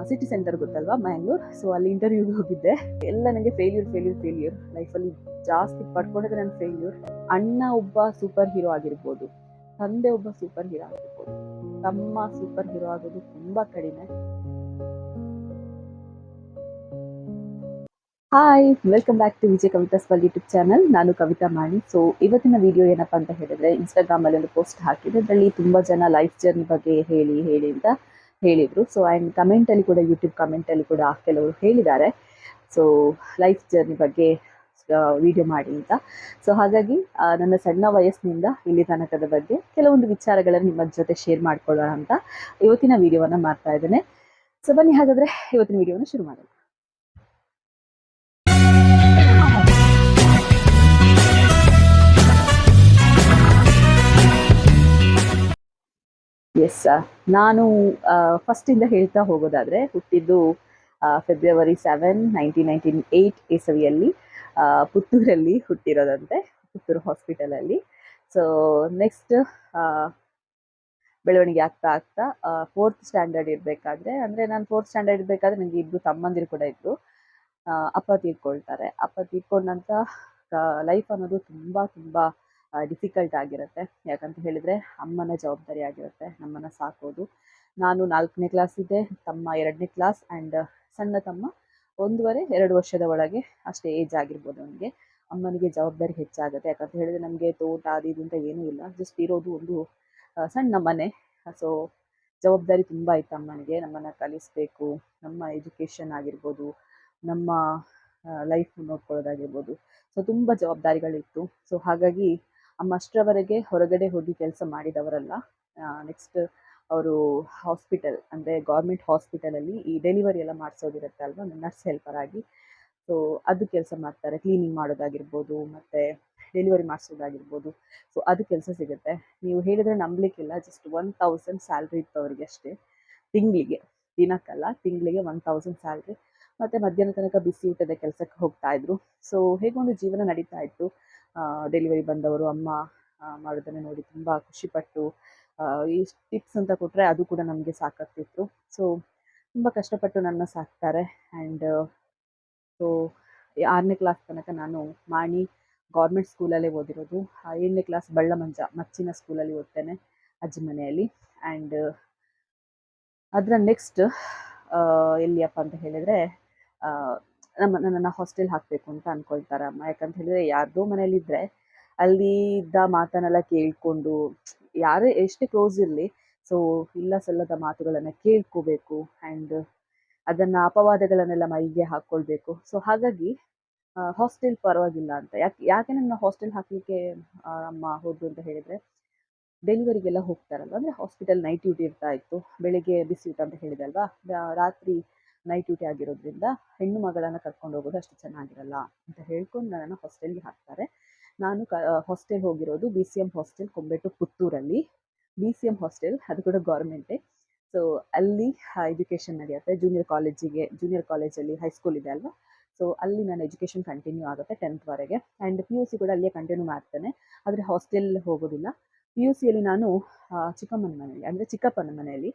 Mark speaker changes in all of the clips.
Speaker 1: City centre ಗೊತ್ತಲ್ವಾ, Mangalore. So ಅಲ್ಲಿ ಇಂಟರ್ವ್ಯೂಗೆ ಹೋಗಿದ್ದೆ. ಎಲ್ಲ ನನಗೆ ಫೇಲ್ಯೂರ್ ಲೈಫಲ್ಲಿ ಜಾಸ್ತಿ ಪಡ್ಕೊಂಡಿದ್ರೆ ನನ್ನ ಫೇಲ್ಯೂರ್. ಅಣ್ಣ ಒಬ್ಬ ಸೂಪರ್ ಹೀರೋ ಆಗಿರ್ಬೋದು, ತಂದೆ ಒಬ್ಬ ಸೂಪರ್ ಹೀರೋ ಆಗಿರ್ಬೋದು, ತಮ್ಮ ಸೂಪರ್ ಹೀರೋ ಆಗೋದು ತುಂಬಾ ಕಡಿಮೆ. Hi, welcome back to Vijay Kavitha's YouTube channel. ನಾನು ಕವಿತಾ ಮಾಡಿ. ಸೊ ಇವತ್ತಿನ ವಿಡಿಯೋ ಏನಪ್ಪಾ ಅಂತ ಹೇಳಿದ್ರೆ, ಇನ್ಸ್ಟಾಗ್ರಾಮ್ ಅಲ್ಲಿ ಒಂದು ಪೋಸ್ಟ್ ಹಾಕಿದೆ. ಅದರಲ್ಲಿ ತುಂಬಾ ಜನ ಲೈಫ್ ಜರ್ನಿ ಬಗ್ಗೆ ಹೇಳಿ ಅಂತ ಹೇಳಿದ್ರು. ಸೊ ಆ್ಯಂಡ್ ಕಮೆಂಟಲ್ಲಿ ಕೂಡ, ಯೂಟ್ಯೂಬ್ ಕಮೆಂಟಲ್ಲಿ ಕೂಡ ಕೆಲವರು ಹೇಳಿದ್ದಾರೆ, ಸೊ ಲೈಫ್ ಜರ್ನಿ ಬಗ್ಗೆ ವಿಡಿಯೋ ಮಾಡಿ ಅಂತ. ಸೊ ಹಾಗಾಗಿ ನನ್ನ ಸಣ್ಣ ವಯಸ್ಸಿನಿಂದ ಇಲ್ಲಿ ತನಕದ ಬಗ್ಗೆ ಕೆಲವೊಂದು ವಿಚಾರಗಳನ್ನು ನಿಮ್ಮ ಜೊತೆ ಶೇರ್ ಮಾಡ್ಕೊಳ್ಳೋಣ ಅಂತ ಇವತ್ತಿನ ವಿಡಿಯೋವನ್ನ ಮಾಡ್ತಾ ಇದ್ದೇನೆ. ಸೊ ಬನ್ನಿ ಹಾಗಾದ್ರೆ ಇವತ್ತಿನ ವಿಡಿಯೋನ ಶುರು ಮಾಡೋಣ. ಎಸ್, ನಾನು ಫಸ್ಟಿಂದ ಹೇಳ್ತಾ ಹೋಗೋದಾದರೆ, ಹುಟ್ಟಿದ್ದು ಫೆಬ್ರವರಿ 7, 1998 ಇಸವಿಯಲ್ಲಿ ಪುತ್ತೂರಲ್ಲಿ ಹುಟ್ಟಿರೋದಂತೆ, ಪುತ್ತೂರು ಹಾಸ್ಪಿಟಲಲ್ಲಿ. ಸೊ ನೆಕ್ಸ್ಟ್ ಬೆಳವಣಿಗೆ ಆಗ್ತಾ ಆಗ್ತಾ 4th ಸ್ಟ್ಯಾಂಡರ್ಡ್ ಇರಬೇಕಾದ್ರೆ, ಅಂದರೆ ನಾನು 4th ಸ್ಟ್ಯಾಂಡರ್ಡ್ ಇರಬೇಕಾದ್ರೆ ನನಗೆ ಇಬ್ಬರು ತಮ್ಮಂದಿರು ಕೂಡ ಇದ್ದರು. ಅಪ್ಪ ತೀರ್ಕೊಳ್ತಾರೆ. ಅಪ್ಪ ತೀರ್ಕೊಂಡ ನಂತರ ಲೈಫ್ ಅನ್ನೋದು ತುಂಬ ತುಂಬ ಡಿಫಿಕಲ್ಟ್ ಆಗಿರುತ್ತೆ. ಯಾಕಂತ ಹೇಳಿದರೆ ಅಮ್ಮನ ಜವಾಬ್ದಾರಿ ಆಗಿರುತ್ತೆ ನಮ್ಮನ್ನು ಸಾಕೋದು. ನಾನು 4ನೇ ಕ್ಲಾಸ್ ಇದ್ದೆ, ತಮ್ಮ 2ನೇ ಕ್ಲಾಸ್, ಆ್ಯಂಡ್ ಸಣ್ಣ ತಮ್ಮ 1.5-2 ವರ್ಷದ ಒಳಗೆ ಅಷ್ಟೇ ಏಜ್ ಆಗಿರ್ಬೋದು ಅವನಿಗೆ. ಅಮ್ಮನಿಗೆ ಜವಾಬ್ದಾರಿ ಹೆಚ್ಚಾಗುತ್ತೆ. ಯಾಕಂತ ಹೇಳಿದರೆ ನಮಗೆ ತೋಟ ಅದು ಇದು ಅಂತ ಏನೂ ಇಲ್ಲ, ಜಸ್ಟ್ ಇರೋದು ಒಂದು ಸಣ್ಣ ಮನೆ. ಸೊ ಜವಾಬ್ದಾರಿ ತುಂಬ ಇತ್ತು ಅಮ್ಮನಿಗೆ. ನಮ್ಮನ್ನು ಕಲಿಸಬೇಕು, ನಮ್ಮ ಎಜುಕೇಷನ್ ಆಗಿರ್ಬೋದು, ನಮ್ಮ ಲೈಫ್ ನೋಡ್ಕೊಳ್ಳೋದಾಗಿರ್ಬೋದು. ಸೊ ತುಂಬ ಜವಾಬ್ದಾರಿಗಳಿತ್ತು. ಸೊ ಹಾಗಾಗಿ ಅಮ್ಮ ಅಷ್ಟರವರೆಗೆ ಹೊರಗಡೆ ಹೋಗಿ ಕೆಲಸ ಮಾಡಿದವರಲ್ಲ. ನೆಕ್ಸ್ಟ್ ಅವರು ಹಾಸ್ಪಿಟಲ್, ಅಂದರೆ ಗೌರ್ಮೆಂಟ್ ಹಾಸ್ಪಿಟಲಲ್ಲಿ ಈ ಡೆಲಿವರಿ ಎಲ್ಲ ಮಾಡಿಸೋದಿರುತ್ತೆ ಅಲ್ವಾ, ನರ್ಸ್ ಹೆಲ್ಪರ್ ಆಗಿ. ಸೊ ಅದು ಕೆಲಸ ಮಾಡ್ತಾರೆ, ಕ್ಲೀನಿಂಗ್ ಮಾಡೋದಾಗಿರ್ಬೋದು, ಮತ್ತು ಡೆಲಿವರಿ ಮಾಡಿಸೋದಾಗಿರ್ಬೋದು. ಸೊ ಅದು ಕೆಲಸ ಸಿಗುತ್ತೆ. ನೀವು ಹೇಳಿದರೆ ನಂಬಲಿಕ್ಕಿಲ್ಲ, ಜಸ್ಟ್ 1000 ಸ್ಯಾಲ್ರಿ ಇತ್ತು ಅವರಿಗೆ ಅಷ್ಟೇ ತಿಂಗಳಿಗೆ, ದಿನಕ್ಕಲ್ಲ, ತಿಂಗಳಿಗೆ 1000 ಸ್ಯಾಲ್ರಿ. ಮತ್ತು ಮಧ್ಯಾಹ್ನ ತನಕ ಬಿಸಿ ಊಟದ ಕೆಲಸಕ್ಕೆ ಹೋಗ್ತಾ ಇದ್ರು. ಸೊ ಹೇಗೊಂದು ಜೀವನ ನಡೀತಾ ಇತ್ತು. ಡೆಲಿವರಿ ಬಂದವರು ಅಮ್ಮ ಮಾಡೋದನ್ನು ನೋಡಿ ತುಂಬ ಖುಷಿಪಟ್ಟು ಈ ಟಿಪ್ಸ್ ಅಂತ ಕೊಟ್ಟರೆ ಅದು ಕೂಡ ನಮಗೆ ಸಾಕಾಗ್ತಿತ್ತು. ಸೊ ತುಂಬ ಕಷ್ಟಪಟ್ಟು ನನ್ನ ಸಾಕ್ತಾರೆ. ಆ್ಯಂಡ್ ಸೊ 6ನೇ ಕ್ಲಾಸ್ ತನಕ ನಾನು ಮಾಣಿ ಗೌರ್ಮೆಂಟ್ ಸ್ಕೂಲಲ್ಲೇ ಓದಿರೋದು. 7ನೇ ಕ್ಲಾಸ್ ಮಚ್ಚಿನ ಸ್ಕೂಲಲ್ಲಿ ಓದ್ತೇನೆ, ಅಜ್ಜಿ ಮನೆಯಲ್ಲಿ. ಆ್ಯಂಡ್ ಅದರ ನೆಕ್ಸ್ಟ್ ಎಲ್ಲಿಯಪ್ಪ ಅಂತ ಹೇಳಿದರೆ, ನನ್ನನ್ನು ಹಾಸ್ಟೆಲ್ ಹಾಕಬೇಕು ಅಂತ ಅಂದ್ಕೊಳ್ತಾರೆ ಅಮ್ಮ. ಯಾಕಂತ ಹೇಳಿದರೆ ಯಾರ್ದೋ ಮನೇಲಿದ್ದರೆ ಅಲ್ಲಿ ಇದ್ದ ಮಾತನ್ನೆಲ್ಲ ಕೇಳಿಕೊಂಡು, ಯಾರೇ ಎಷ್ಟೇ ಕ್ಲೋಸ್ ಇರಲಿ, ಸೊ ಇಲ್ಲ ಸಲ್ಲದ ಮಾತುಗಳನ್ನು ಕೇಳ್ಕೋಬೇಕು, ಆ್ಯಂಡ್ ಅದನ್ನು ಅಪವಾದಗಳನ್ನೆಲ್ಲ ಮೈಗೆ ಹಾಕ್ಕೊಳ್ಬೇಕು. ಸೊ ಹಾಗಾಗಿ ಹಾಸ್ಟೆಲ್ ಪರವಾಗಿಲ್ಲ ಅಂತ. ಯಾಕೆ ನನ್ನ ಹಾಸ್ಟೆಲ್ ಹಾಕಲಿಕ್ಕೆ ಅಮ್ಮ ಹೋದ್ರು ಅಂತ ಹೇಳಿದರೆ, ಡೆಲಿವರಿಗೆಲ್ಲ ಹೋಗ್ತಾರಲ್ವ, ಅಂದರೆ ಹಾಸ್ಪಿಟಲ್ ನೈಟ್ ಡ್ಯೂಟಿ ಇರ್ತಾ ಇತ್ತು. ಬೆಳಿಗ್ಗೆ ಬಿಸಿ ಊಟ ಅಂತ ಹೇಳಿದೆ ಅಲ್ವಾ, ರಾತ್ರಿ ನೈಟ್ ಡ್ಯೂಟಿ ಆಗಿರೋದ್ರಿಂದ ಹೆಣ್ಣು ಮಗಳನ್ನು ಕರ್ಕೊಂಡು ಹೋಗೋದು ಅಷ್ಟು ಚೆನ್ನಾಗಿರಲ್ಲ ಅಂತ ಹೇಳ್ಕೊಂಡು ನನ್ನನ್ನು ಹಾಸ್ಟೆಲ್ಗೆ ಹಾಕ್ತಾರೆ. ನಾನು ಹಾಸ್ಟೆಲ್ ಹೋಗಿರೋದು BCM ಹಾಸ್ಟೆಲ್, ಕೊಂಬೆಟ್ಟು, ಪುತ್ತೂರಲ್ಲಿ. BCM ಹಾಸ್ಟೆಲ್ ಅದು ಕೂಡ ಗೌರ್ಮೆಂಟೇ. ಸೊ ಅಲ್ಲಿ ಎಜುಕೇಷನ್ ನಡೆಯುತ್ತೆ. ಜೂನಿಯರ್ ಕಾಲೇಜಲ್ಲಿ ಹೈಸ್ಕೂಲ್ ಇದೆ ಅಲ್ವಾ, ಸೊ ಅಲ್ಲಿ ನನ್ನ ಎಜುಕೇಷನ್ ಕಂಟಿನ್ಯೂ ಆಗುತ್ತೆ 10th ವರೆಗೆ. ಆ್ಯಂಡ್ PUC ಕೂಡ ಅಲ್ಲಿಯೇ ಕಂಟಿನ್ಯೂ ಮಾಡ್ತೇನೆ, ಆದರೆ ಹಾಸ್ಟೆಲ್ ಹೋಗೋದಿಲ್ಲ. PUCಯಲ್ಲಿ ನಾನು ಚಿಕ್ಕಮ್ಮನ ಮನೆಯಲ್ಲಿ, ಅಂದರೆ ಚಿಕ್ಕಪ್ಪನ ಮನೆಯಲ್ಲಿ,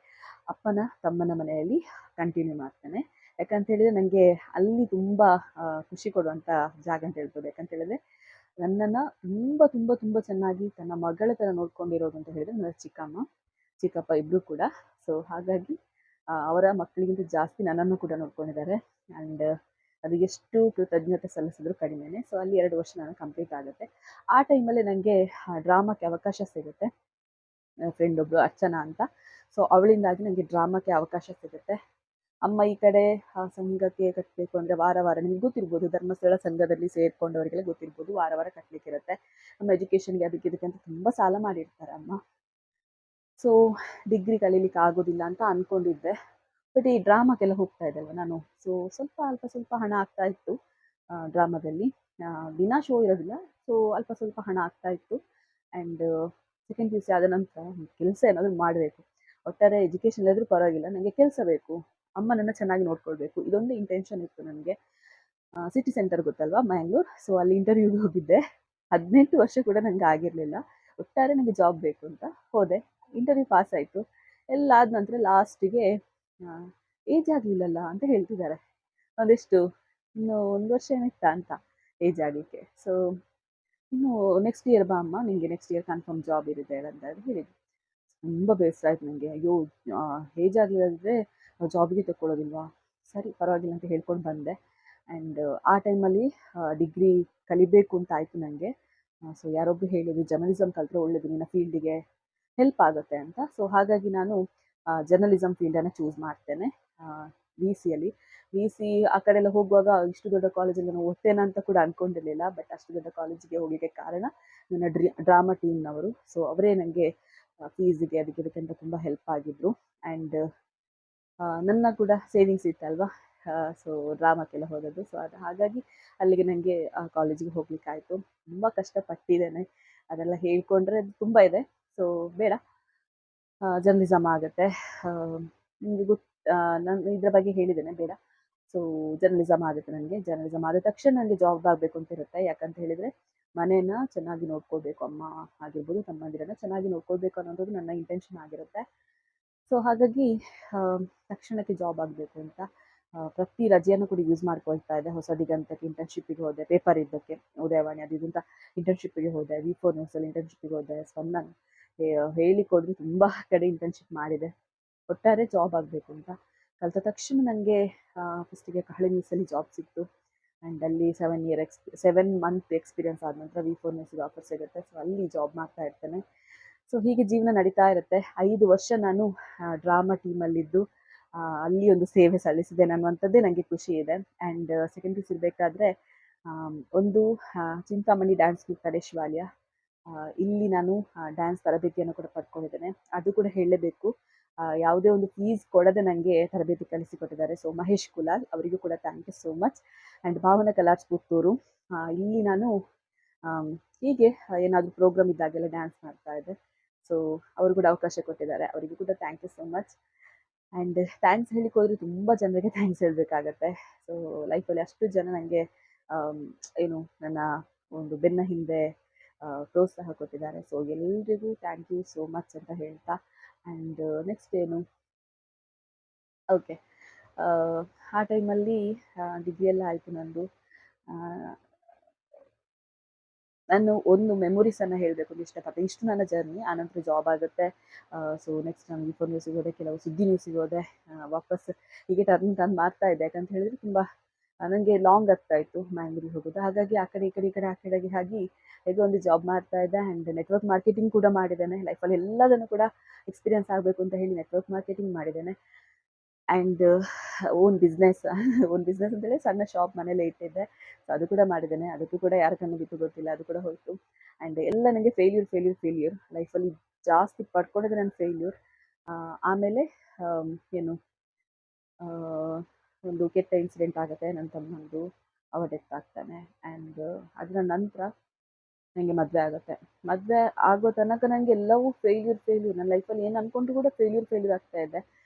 Speaker 1: ಅಪ್ಪನ ತಮ್ಮನ ಮನೆಯಲ್ಲಿ ಕಂಟಿನ್ಯೂ ಮಾಡ್ತೇನೆ. ಯಾಕಂತ ಹೇಳಿದರೆ ನನಗೆ ಅಲ್ಲಿ ತುಂಬ ಖುಷಿ ಕೊಡುವಂಥ ಜಾಗ ಅಂತ ಹೇಳ್ಬೋದು. ಯಾಕಂತ ಹೇಳಿದರೆ ನನ್ನನ್ನು ತುಂಬ ತುಂಬ ತುಂಬ ಚೆನ್ನಾಗಿ ತನ್ನ ಮಗಳ ಥರ ನೋಡ್ಕೊಂಡಿರೋದು ಅಂತ ಹೇಳಿದರೆ ನನ್ನ ಚಿಕ್ಕಪ್ಪ ಇಬ್ಬರು ಕೂಡ. ಸೊ ಹಾಗಾಗಿ ಅವರ ಮಕ್ಕಳಿಗಿಂತ ಜಾಸ್ತಿ ನನ್ನನ್ನು ಕೂಡ ನೋಡ್ಕೊಂಡಿದ್ದಾರೆ. ಆ್ಯಂಡ್ ಅದು ಎಷ್ಟು ಕೃತಜ್ಞತೆ ಸಲ್ಲಿಸಿದ್ರು ಕಡಿಮೆನೇ. ಸೊ ಅಲ್ಲಿ 2 ವರ್ಷ ನಾನು ಕಂಪ್ಲೀಟ್ ಆಗುತ್ತೆ. ಆ ಟೈಮಲ್ಲಿ ನನಗೆ ಡ್ರಾಮಾಕ್ಕೆ ಅವಕಾಶ ಸಿಗುತ್ತೆ. ಫ್ರೆಂಡ್ ಒಬ್ಬಳು ಅರ್ಚನಾ ಅಂತ, ಸೊ ಅವಳಿಂದಾಗಿ ನನಗೆ ಡ್ರಾಮಾಕ್ಕೆ ಅವಕಾಶ ಸಿಗುತ್ತೆ. ಅಮ್ಮ ಈ ಕಡೆ ಸಂಘಕ್ಕೆ ಕಟ್ಟಬೇಕು ಅಂದರೆ ವಾರ ನಿಮ್ಗೆ ಗೊತ್ತಿರ್ಬೋದು, ಧರ್ಮಸ್ಥಳ ಸಂಘದಲ್ಲಿ ಸೇರಿಕೊಂಡವರಿಗೆಲ್ಲ ಗೊತ್ತಿರ್ಬೋದು, ವಾರ ಕಟ್ಟಲಿಕ್ಕಿರುತ್ತೆ. ನಮ್ಮ ಎಜುಕೇಷನ್ಗೆ ಇದಕ್ಕೆ ಅಂತ ತುಂಬ ಸಾಲ ಮಾಡಿರ್ತಾರೆ ಅಮ್ಮ. ಸೊ ಡಿಗ್ರಿ ಕಲೀಲಿಕ್ಕೆ ಆಗೋದಿಲ್ಲ ಅಂತ ಅಂದ್ಕೊಂಡಿದ್ದೆ. ಬಟ್ ಈ ಡ್ರಾಮಾಕ್ಕೆಲ್ಲ ಹೋಗ್ತಾ ಇದ್ದಲ್ವ ನಾನು, ಸೊ ಅಲ್ಪ ಸ್ವಲ್ಪ ಹಣ ಆಗ್ತಾ ಇತ್ತು ಡ್ರಾಮಾದಲ್ಲಿ. ದಿನ ಶೋ ಇರೋದಿಲ್ಲ, ಸೊ ಅಲ್ಪ ಸ್ವಲ್ಪ ಹಣ ಆಗ್ತಾ ಇತ್ತು. ಆ್ಯಂಡ್ ಸೆಕೆಂಡ್ PUC ಆದ ನಂತರ ಕೆಲಸ ಏನಾದರೂ ಮಾಡಬೇಕು, ಒಟ್ಟಾರೆ ಎಜುಕೇಷನ್ ಇಲ್ಲದ್ರೂ ಪರವಾಗಿಲ್ಲ, ನನಗೆ ಕೆಲಸ ಬೇಕು, ಅಮ್ಮನನ್ನು ಚೆನ್ನಾಗಿ ನೋಡ್ಕೊಳ್ಬೇಕು, ಇದೊಂದು ಇಂಟೆನ್ಷನ್ ಇತ್ತು ನನಗೆ. ಸಿಟಿ ಸೆಂಟರ್ ಗೊತ್ತಲ್ವಾ, ಮ್ಯಾಂಗ್ಳೂರ್. ಸೊ ಅಲ್ಲಿ ಇಂಟರ್ವ್ಯೂಗೆ ಹೋಗಿದ್ದೆ. 18 ವರ್ಷ ಕೂಡ ನನಗೆ ಆಗಿರಲಿಲ್ಲ. ಒಟ್ಟಾರೆ ನನಗೆ ಜಾಬ್ ಬೇಕು ಅಂತ ಹೋದೆ. ಇಂಟರ್ವ್ಯೂ ಪಾಸ್ ಆಯಿತು. ಎಲ್ಲ ಆದ ನಂತರ ಲಾಸ್ಟಿಗೆ ಏಜ್ ಆಗಲಿಲ್ಲಲ್ಲ ಅಂತ ಹೇಳ್ತಿದ್ದಾರೆ. ಅದೆಷ್ಟು ಇನ್ನು 1 ವರ್ಷ ಏನಿತ್ತಾ ಅಂತ ಏಜ್ ಆಗಲಿಕ್ಕೆ. ಸೊ ಇನ್ನು ನೆಕ್ಸ್ಟ್ ಇಯರ್ ಬಾ ಅಮ್ಮ, ನಿಂಗೆ ನೆಕ್ಸ್ಟ್ ಇಯರ್ ಕನ್ಫರ್ಮ್ ಜಾಬ್ ಇರುತ್ತೆ ಅಂತ ಹೇಳಿದ್ರು. ತುಂಬ ಬೇಸರ ಆಯ್ತು ನನಗೆ. ಅಯ್ಯೋ, ಏಜ್ ಆಗಲಿಲ್ಲದ್ರೆ ಜಾಬಿಗೆ ತಗೊಳ್ಳೋದಿಲ್ವಾ? ಸರಿ ಪರವಾಗಿಲ್ಲ ಅಂತ ಹೇಳ್ಕೊಂಡು ಬಂದೆ. ಆ್ಯಂಡ್ ಆ ಟೈಮಲ್ಲಿ ಡಿಗ್ರಿ ಕಲಿಬೇಕು ಅಂತ ಆಯಿತು ನನಗೆ. ಸೊ ಯಾರೊಬ್ಬರು ಹೇಳಿದ್ರು ಜರ್ನಲಿಸಮ್ ಕಲಿತ್ರೆ ಒಳ್ಳೆಯದು, ನಿನ್ನ ಫೀಲ್ಡಿಗೆ ಹೆಲ್ಪ್ ಆಗುತ್ತೆ ಅಂತ. ಸೊ ಹಾಗಾಗಿ ನಾನು ಜರ್ನಲಿಸಮ್ ಫೀಲ್ಡನ್ನು ಚೂಸ್ ಮಾಡ್ತೇನೆ ವಿ ಸಿಯಲ್ಲಿ. ವಿ ಸಿ ಆ ಕಡೆ ಎಲ್ಲ ಹೋಗುವಾಗ ಇಷ್ಟು ದೊಡ್ಡ ಕಾಲೇಜಲ್ಲಿ ನಾನು ಓದ್ತೇನೆ ಅಂತ ಕೂಡ ಅಂದ್ಕೊಂಡಿರಲಿಲ್ಲ. ಬಟ್ ಅಷ್ಟು ದೊಡ್ಡ ಕಾಲೇಜಿಗೆ ಹೋಗಲಿಕ್ಕೆ ಕಾರಣ ನನ್ನ ಡ್ರಾಮಾ ಟೀಮ್ನವರು. ಸೊ ಅವರೇ ನನಗೆ ಫೀಸಿಗೆ ಅದಕ್ಕೆ ಇದಕ್ಕೆಂತ ತುಂಬ ಹೆಲ್ಪ್ ಆಗಿದ್ರು. ಆ್ಯಂಡ್ ನನ್ನ ಕೂಡ ಸೇವಿಂಗ್ಸ್ ಇತ್ತಲ್ವಾ, ಸೊ ಡ್ರಾಮಕ್ಕೆಲ್ಲ ಹೋದದ್ದು. ಸೊ ಅದು ಹಾಗಾಗಿ ಅಲ್ಲಿಗೆ ನನಗೆ ಆ ಕಾಲೇಜಿಗೆ ಹೋಗ್ಲಿಕ್ಕಾಯಿತು. ತುಂಬ ಕಷ್ಟಪಟ್ಟಿದ್ದೇನೆ, ಅದೆಲ್ಲ ಹೇಳ್ಕೊಂಡ್ರೆ ತುಂಬ ಇದೆ. ಸೊ ಬೇಡ, ಜರ್ನಲಿಸಮ್ ಆಗುತ್ತೆ. ನಿಮಗೆ ನಾನು ಇದ್ರ ಬಗ್ಗೆ ಹೇಳಿದ್ದೇನೆ, ಬೇಡ. ಸೊ ಜರ್ನಲಿಸಮ್ ಆಗುತ್ತೆ ನನಗೆ. ಜರ್ನಲಿಸಮ್ ಆದ ತಕ್ಷಣ ನನಗೆ ಜಾಬ್ ಆಗಬೇಕು ಅಂತ ಇರುತ್ತೆ. ಯಾಕಂತ ಹೇಳಿದರೆ ಮನೇನ ಚೆನ್ನಾಗಿ ನೋಡ್ಕೊಳ್ಬೇಕು, ಅಮ್ಮ ಆಗಿರ್ಬೋದು ತಮ್ಮಂದಿರನ್ನ ಚೆನ್ನಾಗಿ ನೋಡ್ಕೊಳ್ಬೇಕು ಅನ್ನೋದು ನನ್ನ ಇಂಟೆನ್ಷನ್ ಆಗಿರುತ್ತೆ. ಸೊ ಹಾಗಾಗಿ ತಕ್ಷಣಕ್ಕೆ ಜಾಬ್ ಆಗಬೇಕು ಅಂತ ಪ್ರತಿ ರಜೆಯನ್ನು ಕೂಡ ಯೂಸ್ ಮಾಡ್ಕೊಳ್ತಾ ಇದ್ದೆ. ಹೊಸ ದಿಗಂತಕ್ಕೆ ಇಂಟರ್ನ್ಶಿಪ್ಪಿಗೆ ಹೋದೆ, ಪೇಪರ್ ಇದ್ದಕ್ಕೆ ಉದಯವಾಣಿ ಅದು ಇದು ಅಂತ ಇಂಟರ್ನ್ಶಿಪ್ಪಿಗೆ ಹೋದೆ. V4 ನ್ಯೂಸಲ್ಲಿ ಇಂಟರ್ನ್ಶಿಪ್ಪಿಗೆ ಹೋದೆ. ಸ್ಪಂದನ ಹೇಳಿಕೊಡ್ರಿ ತುಂಬ ಕಡೆ ಇಂಟರ್ನ್ಶಿಪ್ ಮಾಡಿದೆ. ಒಟ್ಟಾರೆ ಜಾಬ್ ಆಗಬೇಕು ಅಂತ ಕಲಿತ ತಕ್ಷಣ ನನಗೆ ಫಸ್ಟಿಗೆ ಕಹಳೆ ನ್ಯೂಸಲ್ಲಿ ಜಾಬ್ ಸಿಕ್ತು. ಆ್ಯಂಡ್ ಅಲ್ಲಿ 7 ಮಂತ್ ಎಕ್ಸ್ಪೀರಿಯನ್ಸ್ ಆದ ನಂತರ V4 ನ್ಯೂಸಿಗೆ ಆಫರ್ ಸಿಗುತ್ತೆ. ಸೊ ಅಲ್ಲಿ ಜಾಬ್ ಮಾಡ್ತಾ ಇರ್ತೇನೆ. ಸೊ ಹೀಗೆ ಜೀವನ ನಡೀತಾ ಇರುತ್ತೆ. 5 ವರ್ಷ ನಾನು ಡ್ರಾಮಾ ಟೀಮಲ್ಲಿದ್ದು ಅಲ್ಲಿ ಒಂದು ಸೇವೆ ಸಲ್ಲಿಸಿದ್ದೇನೆ ಅನ್ನುವಂಥದ್ದೇ ನನಗೆ ಖುಷಿ ಇದೆ. And second P U C ಇರಬೇಕಾದ್ರೆ ಒಂದು ಚಿಂತಾಮಣಿ ಡ್ಯಾನ್ಸ್ ಗ್ರೂಪ್ ಕಡೆ ಶಿವಾಲಯ, ಇಲ್ಲಿ ನಾನು ಡ್ಯಾನ್ಸ್ ತರಬೇತಿಯನ್ನು ಕೂಡ ಪಡ್ಕೊಂಡಿದ್ದೇನೆ. ಅದು ಕೂಡ ಹೇಳಲೇಬೇಕು, ಯಾವುದೇ ಒಂದು ಫೀಸ್ ಕೊಡದೆ ನನಗೆ ತರಬೇತಿ ಕಲಿಸಿಕೊಟ್ಟಿದ್ದಾರೆ. ಸೊ ಮಹೇಶ್ ಕುಲಾಲ್ ಅವರಿಗೂ ಕೂಡ thank you so much. And Bhavana colours Puttur, ಇಲ್ಲಿ ನಾನು ಹೀಗೆ ಏನಾದರೂ ಪ್ರೋಗ್ರಾಮ್ ಇದ್ದಾಗೆಲ್ಲ ಡ್ಯಾನ್ಸ್ ಮಾಡ್ತಾ ಇದ್ದೆ. ಸೊ ಅವರು ಕೂಡ ಅವಕಾಶ ಕೊಟ್ಟಿದ್ದಾರೆ, ಅವರಿಗೂ ಕೂಡ thank you so much. And thanks ಹೇಳಿಕ್ಕೆ ಹೋದರೆ ತುಂಬ ಜನರಿಗೆ ಥ್ಯಾಂಕ್ಸ್ ಹೇಳಬೇಕಾಗತ್ತೆ. ಸೊ ಲೈಫಲ್ಲಿ ಅಷ್ಟು ಜನ ನನಗೆ ಏನು ನನ್ನ ಒಂದು ಬೆನ್ನ ಹಿಂದೆ ಪ್ರೋತ್ಸಾಹ ಕೊಟ್ಟಿದ್ದಾರೆ. ಸೊ ಎಲ್ರಿಗೂ ಥ್ಯಾಂಕ್ ಯು ಸೋ ಮಚ್ ಅಂತ ಹೇಳ್ತಾ, ಆ್ಯಂಡ್ ನೆಕ್ಸ್ಟ್ ಏನು, ಓಕೆ, ಆ ಟೈಮಲ್ಲಿ ಡಿಗ್ರಿ ಎಲ್ಲ ಆಯಿತು ನಂದು. ನಾನು ಒಂದು ಮೆಮೊರೀಸನ್ನು ಹೇಳಬೇಕು ಅಂತ ಇಷ್ಟಪಡ್ತೀನಿ. ಇಷ್ಟು ನನ್ನ ಜರ್ನಿ. ಆನಂತರ ಜಾಬ್ ಆಗುತ್ತೆ. ಸೊ ನೆಕ್ಸ್ಟ್ ನಾನು V4 ನ್ಯೂಸಿಗೆ ಹೋದೆ, ಕೆಲವು ಸುದ್ದಿ ನ್ಯೂಸಿಗೆ ಹೋದೆ, ವಾಪಸ್ ಹೀಗೆ ಟರ್ನ್ ಮಾಡ್ತಾ ಇದ್ದೆ. ಯಾಕಂತ ಹೇಳಿದರೆ ತುಂಬ ನನಗೆ ಲಾಂಗ್ ಆಗ್ತಾ ಇತ್ತು ಮ್ಯಾಂಗ್ಳೂರಿಗೆ ಹೋಗೋದು. ಹಾಗಾಗಿ ಆ ಕಡೆ ಈ ಕಡೆ ಆ ಕಡೆಗೆ ಆಗಿ ಹೇಗೋ ಒಂದು ಜಾಬ್ ಮಾಡ್ತಾ ಇದ್ದೆ. ಆ್ಯಂಡ್ ನೆಟ್ವರ್ಕ್ ಮಾರ್ಕೆಟಿಂಗ್ ಕೂಡ ಮಾಡಿದ್ದೇನೆ. ಲೈಫಲ್ಲಿ ಎಲ್ಲದನ್ನು ಕೂಡ ಎಕ್ಸ್ಪೀರಿಯನ್ಸ್ ಆಗಬೇಕು ಅಂತ ಹೇಳಿ ನೆಟ್ವರ್ಕ್ ಮಾರ್ಕೆಟಿಂಗ್ ಮಾಡಿದ್ದೇನೆ. ಆ್ಯಂಡ್ ಓನ್ ಬಿಸ್ನೆಸ್ ಅಂತೇಳಿ ಸಣ್ಣ ಶಾಪ್ ಮನೇಲೇ ಇಟ್ಟಿದ್ದೆ. ಸೊ ಅದು ಕೂಡ ಮಾಡಿದ್ದೇನೆ. ಅದಕ್ಕೂ ಕೂಡ ಯಾರ ಕಣ್ಣು ಬಿಟ್ಟು ಗೊತ್ತಿಲ್ಲ, ಅದು ಕೂಡ ಹೋಯಿತು. ಆ್ಯಂಡ್ ಎಲ್ಲ ನನಗೆ ಫೇಲ್ಯೂರ್ ಲೈಫಲ್ಲಿ ಜಾಸ್ತಿ ಪಡ್ಕೊಂಡಿದ್ದೆ ನಾನು ಫೇಲ್ಯೂರ್. ಆಮೇಲೆ ಏನು ಒಂದು ಕೆಟ್ಟ ಇನ್ಸಿಡೆಂಟ್ ಆಗುತ್ತೆ. ನನ್ನ ತಮ್ಮಂದು ಅವ ಡೆತ್ ಆಗ್ತಾನೆ. ಆ್ಯಂಡ್ ಅದರ ನಂತರ ನನಗೆ ಮದುವೆ ಆಗುತ್ತೆ. ಮದುವೆ ಆಗೋ ತನಕ ನನಗೆ ಎಲ್ಲವೂ ಫೇಲ್ಯೂರ್. ನನ್ನ ಲೈಫಲ್ಲಿ ಏನು ಅಂದ್ಕೊಂಡ್ರು ಕೂಡ ಫೇಲ್ಯೂರ್ ಆಗ್ತಾ ಇದೆ.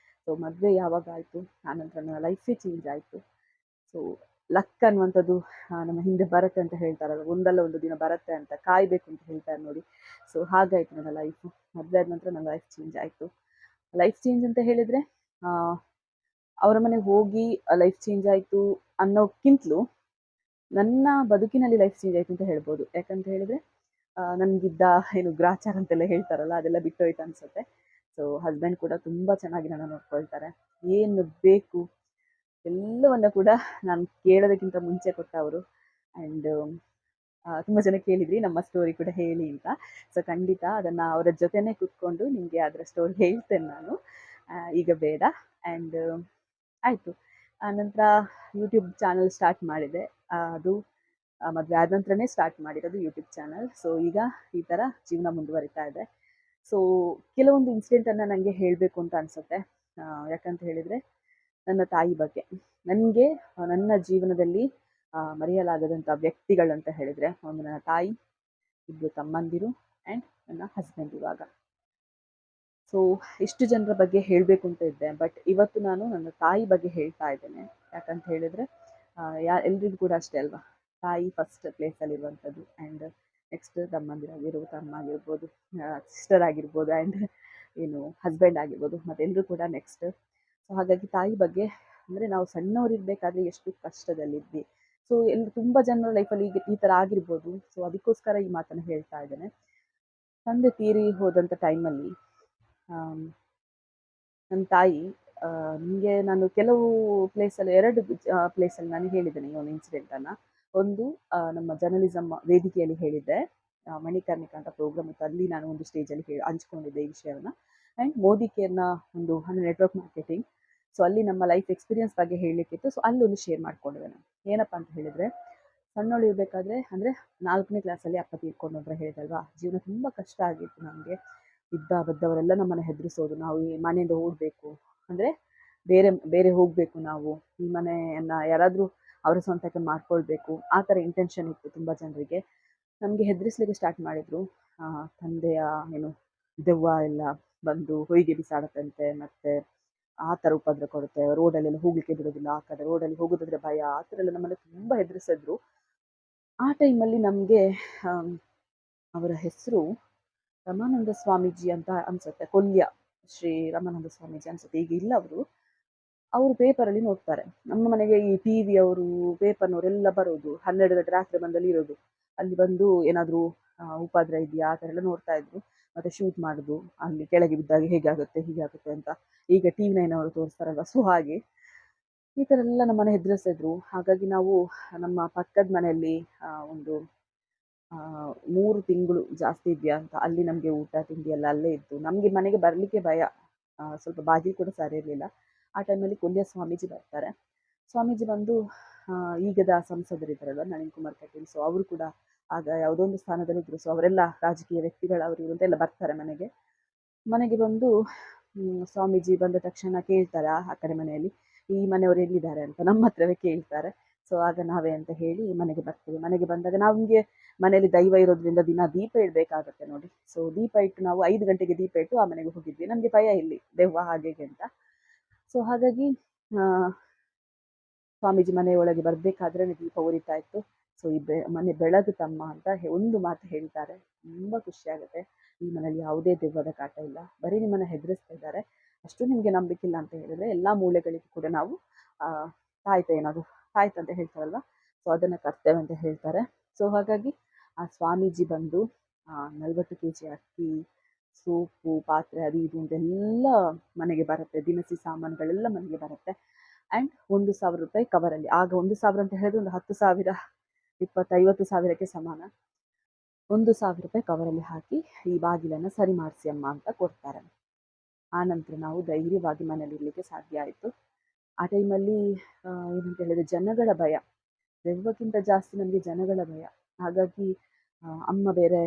Speaker 1: ಸೊ ಮದುವೆ ಯಾವಾಗ ಆಯಿತು, ಆನಂತರ ನನ್ನ ಲೈಫೇ ಚೇಂಜ್ ಆಯಿತು. ಸೊ ಲಕ್ ಅನ್ನುವಂಥದ್ದು ನಮ್ಮ ಹಿಂದೆ ಬರುತ್ತೆ ಅಂತ ಹೇಳ್ತಾರಲ್ಲ, ಒಂದಲ್ಲ ಒಂದು ದಿನ ಬರುತ್ತೆ ಅಂತ, ಕಾಯಬೇಕು ಅಂತ ಹೇಳ್ತಾರೆ ನೋಡಿ. ಸೊ ಹಾಗಾಯಿತು ನನ್ನ ಲೈಫು. ಮದುವೆ ಆದ ನಂತರ ನನ್ನ ಲೈಫ್ ಚೇಂಜ್ ಆಯಿತು. ಲೈಫ್ ಚೇಂಜ್ ಅಂತ ಹೇಳಿದರೆ ಅವರ ಮನೆಗೆ ಹೋಗಿ ಲೈಫ್ ಚೇಂಜ್ ಆಯಿತು ಅನ್ನೋಕ್ಕಿಂತಲೂ ನನ್ನ ಬದುಕಿನಲ್ಲಿ ಲೈಫ್ ಚೇಂಜ್ ಆಯಿತು ಅಂತ ಹೇಳ್ಬೋದು. ಯಾಕಂತ ಹೇಳಿದರೆ ನನಗಿದ್ದ ಏನು ಗ್ರಾಚಾರ ಅಂತೆಲ್ಲ ಹೇಳ್ತಾರಲ್ಲ, ಅದೆಲ್ಲ ಬಿಟ್ಟೋಯ್ತು ಅನಿಸುತ್ತೆ. ಸೊ ಹಸ್ಬೆಂಡ್ ಕೂಡ ತುಂಬ ಚೆನ್ನಾಗಿ ನನ್ನ ನೋಡ್ಕೊಳ್ತಾರೆ. ಏನು ಬೇಕು ಎಲ್ಲವನ್ನು ಕೂಡ ನಾನು ಕೇಳೋದಕ್ಕಿಂತ ಮುಂಚೆ ಕೊಟ್ಟವರು. ಆ್ಯಂಡ್ ತುಂಬ ಜನ ಕೇಳಿದ್ರಿ ನಮ್ಮ ಸ್ಟೋರಿ ಕೂಡ ಹೇಳಿ ಅಂತ. ಸೊ ಖಂಡಿತ ಅದನ್ನು ಅವರ ಜೊತೆನೇ ಕೂತ್ಕೊಂಡು ನಿಮಗೆ ಅದರ ಸ್ಟೋರಿ ಹೇಳ್ತೇನೆ ನಾನು, ಈಗ ಬೇಡ. ಆ್ಯಂಡ್ ಆಯಿತು. ಆನಂತರ ಯೂಟ್ಯೂಬ್ ಚಾನಲ್ ಸ್ಟಾರ್ಟ್ ಮಾಡಿದೆ. ಅದು ಮದುವೆ ಆದ ನಂತರನೇ ಸ್ಟಾರ್ಟ್ ಮಾಡಿರೋದು ಯೂಟ್ಯೂಬ್ ಚಾನಲ್. ಸೊ ಈಗ ಈ ಥರ ಜೀವನ ಮುಂದುವರಿತಾ ಇದೆ. ಸೊ ಕೆಲವೊಂದು ಇನ್ಸಿಡೆಂಟನ್ನು ನನಗೆ ಹೇಳಬೇಕು ಅಂತ ಅನಿಸುತ್ತೆ. ಯಾಕಂತ ಹೇಳಿದರೆ ನನ್ನ ತಾಯಿ ಬಗ್ಗೆ. ನನಗೆ ನನ್ನ ಜೀವನದಲ್ಲಿ ಮರೆಯಲಾಗದಂಥ ವ್ಯಕ್ತಿಗಳಂತ ಹೇಳಿದರೆ ಒಂದು ನನ್ನ ತಾಯಿ, ಇಬ್ಬರು ತಮ್ಮಂದಿರು ಆ್ಯಂಡ್ ನನ್ನ ಹಸ್ಬೆಂಡ್ ಇವಾಗ. ಸೊ ಇಷ್ಟು ಜನರ ಬಗ್ಗೆ ಹೇಳಬೇಕು ಅಂತ ಇದ್ದೆ, ಬಟ್ ಇವತ್ತು ನಾನು ನನ್ನ ತಾಯಿ ಬಗ್ಗೆ ಹೇಳ್ತಾ ಇದ್ದೇನೆ. ಯಾಕಂತ ಹೇಳಿದರೆ ಎಲ್ರಿಗೂ ಕೂಡ ಅಷ್ಟೇ ಅಲ್ವಾ, ತಾಯಿ ಫಸ್ಟ್ ಪ್ಲೇಸಲ್ಲಿರುವಂಥದ್ದು. ಆ್ಯಂಡ್ ನೆಕ್ಸ್ಟ್ ತಮ್ಮ ಆಗಿರ್ಬೋದು, ಸಿಸ್ಟರ್ ಆಗಿರ್ಬೋದು, ಆ್ಯಂಡ್ ಏನು ಹಸ್ಬೆಂಡ್ ಆಗಿರ್ಬೋದು, ಮತ್ತೆಲ್ಲರೂ ಕೂಡ ನೆಕ್ಸ್ಟ್. ಸೊ ಹಾಗಾಗಿ ತಾಯಿ ಬಗ್ಗೆ ಅಂದರೆ ನಾವು ಸಣ್ಣವರಿರ್ಬೇಕಾದ್ರೆ ಎಷ್ಟು ಕಷ್ಟದಲ್ಲಿದ್ವಿ. ಸೊ ತುಂಬ ಜನರ ಲೈಫಲ್ಲಿ ಈಗ ಈ ಥರ ಆಗಿರ್ಬೋದು. ಸೊ ಅದಕ್ಕೋಸ್ಕರ ಈ ಮಾತನ್ನು ಹೇಳ್ತಾ ಇದ್ದೇನೆ. ತಂದೆ ತೀರಿ ಹೋದಂಥ ಟೈಮಲ್ಲಿ ನನ್ನ ತಾಯಿ ನಿಮಗೆ ನಾನು ಕೆಲವು ಪ್ಲೇಸಲ್ಲಿ 2 ಪ್ಲೇಸಲ್ಲಿ ನಾನು ಹೇಳಿದ್ದೇನೆ ಈ ಒಂದು ಇನ್ಸಿಡೆಂಟನ್ನು. ಒಂದು ನಮ್ಮ ಜರ್ನಲಿಸಮ್ ವೇದಿಕೆಯಲ್ಲಿ ಹೇಳಿದ್ದೆ. ಮಣಿಕರ್ಣಿಕಾ ಅಂತ ಪ್ರೋಗ್ರಾಮ್ ಇತ್ತು. ಅಲ್ಲಿ ನಾನು ಒಂದು ಸ್ಟೇಜಲ್ಲಿ ಹಂಚ್ಕೊಂಡಿದ್ದೆ ಈ ವಿಷಯವನ್ನು. ಆ್ಯಂಡ್ ಮೋದಿ ಕೇರ್‌ನ ಒಂದು ನೆಟ್ವರ್ಕ್ ಮಾರ್ಕೆಟಿಂಗ್. ಸೊ ಅಲ್ಲಿ ನಮ್ಮ ಲೈಫ್ ಎಕ್ಸ್ಪೀರಿಯನ್ಸ್ ಬಗ್ಗೆ ಹೇಳಲಿಕ್ಕಿತ್ತು. ಸೊ ಅಲ್ಲೊಂದು ಶೇರ್ ಮಾಡ್ಕೊಂಡಿದ್ದೆ ನಾನು. ಏನಪ್ಪ ಅಂತ ಹೇಳಿದರೆ, ಸಣ್ಣವಳಿರ್ಬೇಕಾದ್ರೆ ಅಂದರೆ 4ನೇ ಕ್ಲಾಸಲ್ಲಿ ಅಪ್ಪ ತೀರ್ಕೊಂಡು ಅಂತ ಹೇಳಿದಲ್ವಾ, ಜೀವನ ತುಂಬ ಕಷ್ಟ ಆಗಿತ್ತು ನಮಗೆ. ಇದ್ದ ಬದ್ದವರೆಲ್ಲ ನಮ್ಮನ್ನು ಹೆದರಿಸೋದು. ನಾವು ಈ ಮನೆಯಿಂದ ಓಡಬೇಕು ಅಂದರೆ ಬೇರೆ ಬೇರೆ ಹೋಗಬೇಕು ನಾವು. ಈ ಮನೆಯನ್ನು ಯಾರಾದರೂ ಅವರ ಸ್ವಂತಕ್ಕೆ ಮಾಡ್ಕೊಳ್ಬೇಕು. ಆ ಥರ ಇಂಟೆನ್ಷನ್ ಇತ್ತು ತುಂಬ ಜನರಿಗೆ. ನಮಗೆ ಹೆದರಿಸ್ಲಿಕ್ಕೆ ಸ್ಟಾರ್ಟ್ ಮಾಡಿದರು. ತಂದೆಯ ಏನು ದೆವ್ವ ಎಲ್ಲ ಬಂದು ಹೊಯ್ಗೆ ಬಿಸಾಡುತ್ತಂತೆ, ಮತ್ತು ಆ ಥರ ಉಪದ್ರ ಕೊಡುತ್ತೆ, ರೋಡಲ್ಲೆಲ್ಲ ಹೋಗಲಿಕ್ಕೆ ಬಿಡೋದಿಲ್ಲ, ಆ ಕಡೆ ರೋಡಲ್ಲಿ ಹೋಗೋದಾದ್ರೆ ಭಯ, ಆ ಥರ ಎಲ್ಲ ನಮ್ಮನ್ನು ತುಂಬ ಹೆದರಿಸಿದ್ರು. ಆ ಟೈಮಲ್ಲಿ ನಮಗೆ ಅವರ ಹೆಸರು ರಮಾನಂದ ಸ್ವಾಮೀಜಿ ಅಂತ ಅನ್ಸುತ್ತೆ. ಕೊಲ್ಯ ಶ್ರೀ ರಮಾನಂದ ಸ್ವಾಮೀಜಿ ಅನ್ಸುತ್ತೆ. ಈಗ ಇಲ್ಲ ಅವರು. ಅವರು ಪೇಪರಲ್ಲಿ ನೋಡ್ತಾರೆ. ನಮ್ಮ ಮನೆಗೆ ಈ ಟಿವಿ ಅವರು ಪೇಪರ್ನವರೆಲ್ಲ ಬರೋದು 12 ಗಂಟೆ ರಾತ್ರಿ ಬಂದಲ್ಲಿ ಇರೋದು. ಅಲ್ಲಿ ಬಂದು ಏನಾದರೂ ಉಪದ್ರ ಇದೆಯಾ ಆ ಥರ ಎಲ್ಲ ನೋಡ್ತಾ ಇದ್ರು. ಮತ್ತು ಶೂಟ್ ಮಾಡೋದು, ಅಲ್ಲಿ ಕೆಳಗೆ ಬಿದ್ದಾಗ ಹೇಗಾಗುತ್ತೆ ಹೀಗಾಗುತ್ತೆ ಅಂತ. ಈಗ TV 9 ಅವರು ತೋರಿಸ್ತಾರಲ್ವ, ಸೊ ಹಾಗೆ ಈ ಥರ ಎಲ್ಲ ನಮ್ಮನ್ನು ಹೆದರಿಸಿದ್ರು. ಹಾಗಾಗಿ ನಾವು ನಮ್ಮ ಪಕ್ಕದ ಮನೆಯಲ್ಲಿ ಒಂದು 3 ತಿಂಗಳು ಜಾಸ್ತಿ ಇದೆಯಾ ಅಂತ ಅಲ್ಲಿ ನಮಗೆ ಊಟ ತಿಂಡಿ ಎಲ್ಲ ಅಲ್ಲೇ ಇತ್ತು. ನಮಗೆ ಮನೆಗೆ ಬರಲಿಕ್ಕೆ ಭಯ. ಸ್ವಲ್ಪ ಬಾಗಿಲು ಕೂಡ ಸರಿ ಇರಲಿಲ್ಲ. ಆ ಟೈಮಲ್ಲಿ ಕೊಲ್ಯ ಸ್ವಾಮೀಜಿ ಬರ್ತಾರೆ. ಸ್ವಾಮೀಜಿ ಬಂದು ಈಗದ ಸಂಸದರಿದ್ದಾರಲ್ವ ನಳಿನ್ ಕುಮಾರ್ ಕಟೀಲ್, ಸೊ ಅವರು ಕೂಡ ಆಗ ಯಾವುದೋ ಒಂದು ಸ್ಥಾನದಲ್ಲಿದ್ದರು. ಸೊ ಅವರೆಲ್ಲ ರಾಜಕೀಯ ವ್ಯಕ್ತಿಗಳು ಅವರು ಇವರು ಅಂತೆಲ್ಲ ಬರ್ತಾರೆ ಮನೆಗೆ. ಮನೆಗೆ ಬಂದು ಸ್ವಾಮೀಜಿ ಬಂದ ತಕ್ಷಣ ಕೇಳ್ತಾರೆ ಆ ಕಡೆ ಮನೆಯಲ್ಲಿ, ಈ ಮನೆಯವರು ಎಲ್ಲಿದ್ದಾರೆ ಅಂತ ನಮ್ಮ ಹತ್ರವೇ ಕೇಳ್ತಾರೆ. ಸೊ ಆಗ ನಾವೇ ಅಂತ ಹೇಳಿ ಮನೆಗೆ ಬರ್ತೇವೆ. ಮನೆಗೆ ಬಂದಾಗ ನಮಗೆ ಮನೆಯಲ್ಲಿ ದೈವ ಇರೋದ್ರಿಂದ ದಿನ ದೀಪ ಇಡಬೇಕಾಗತ್ತೆ ನೋಡಿ. ಸೊ ದೀಪ ಇಟ್ಟು ನಾವು 5 ಗಂಟೆಗೆ ದೀಪ ಇಟ್ಟು ಆ ಮನೆಗೆ ಹೋಗಿದ್ವಿ. ನಮಗೆ ಭಯ ಇಲ್ಲಿ ದೆವ್ವ ಹಾಗೆ ಅಂತ. ಸೊ ಹಾಗಾಗಿ ಸ್ವಾಮೀಜಿ ಮನೆಯೊಳಗೆ ಬರಬೇಕಾದ್ರೆ ದೀಪ ಉರಿತಾ ಇತ್ತು. ಸೊ ಈ ಮನೆ ಬೆಳಗು ತಮ್ಮ ಅಂತ ಒಂದು ಮಾತು ಹೇಳ್ತಾರೆ. ತುಂಬ ಖುಷಿಯಾಗುತ್ತೆ. ಈ ಮನೆಯಲ್ಲಿ ಯಾವುದೇ ದೆವ್ವದ ಕಾಟ ಇಲ್ಲ, ಬರೀ ನಿಮ್ಮನ್ನು ಹೆದರಿಸ್ತಾ ಇದ್ದಾರೆ, ಅಷ್ಟು ನಿಮಗೆ ನಂಬಿಕೆ ಇಲ್ಲ ಅಂತ ಹೇಳಿದ್ರೆ ಎಲ್ಲ ಮೂಲೆಗಳಿಗೂ ಕೂಡ ನಾವು ತಾಯ್ತ ಏನಾದರೂ ತಾಯ್ತ ಅಂತ ಹೇಳ್ತಾರಲ್ವ, ಸೊ ಅದನ್ನು ಕಟ್ತೇವೆ ಅಂತ ಹೇಳ್ತಾರೆ. ಸೊ ಹಾಗಾಗಿ ಆ ಸ್ವಾಮೀಜಿ ಬಂದು 40 kg ಅಕ್ಕಿ, ಸೋಪು, ಪಾತ್ರೆ ಅದು ಇದು ಅಂತೆಲ್ಲ ಮನೆಗೆ ಬರುತ್ತೆ. ದಿನಸಿ ಸಾಮಾನುಗಳೆಲ್ಲ ಮನೆಗೆ ಬರುತ್ತೆ. ಆ್ಯಂಡ್ 1,000 ರೂಪಾಯಿ ಕವರಲ್ಲಿ. ಆಗ 1,000 ಅಂತ ಹೇಳಿದ್ರೆ ಒಂದು 10,000, 20,000-50,000ಕ್ಕೆ ಸಮಾನ. 1,000 ರೂಪಾಯಿ ಕವರಲ್ಲಿ ಹಾಕಿ ಈ ಬಾಗಿಲನ್ನು ಸರಿ ಮಾಡಿಸಿ ಅಮ್ಮ ಅಂತ ಕೊಡ್ತಾರೆ. ಆ ನಂತರ ನಾವು ಧೈರ್ಯವಾಗಿ ಮನೇಲಿ ಇರಲಿಕ್ಕೆ ಸಾಧ್ಯ ಆಯಿತು. ಆ ಟೈಮಲ್ಲಿ ಏನಂತ ಹೇಳಿದ್ರೆ ಜನಗಳ ಭಯ, ದೆವ್ವಕ್ಕಿಂತ ಜಾಸ್ತಿ ನಮಗೆ ಜನಗಳ ಭಯ. ಹಾಗಾಗಿ ಅಮ್ಮ ಬೇರೆ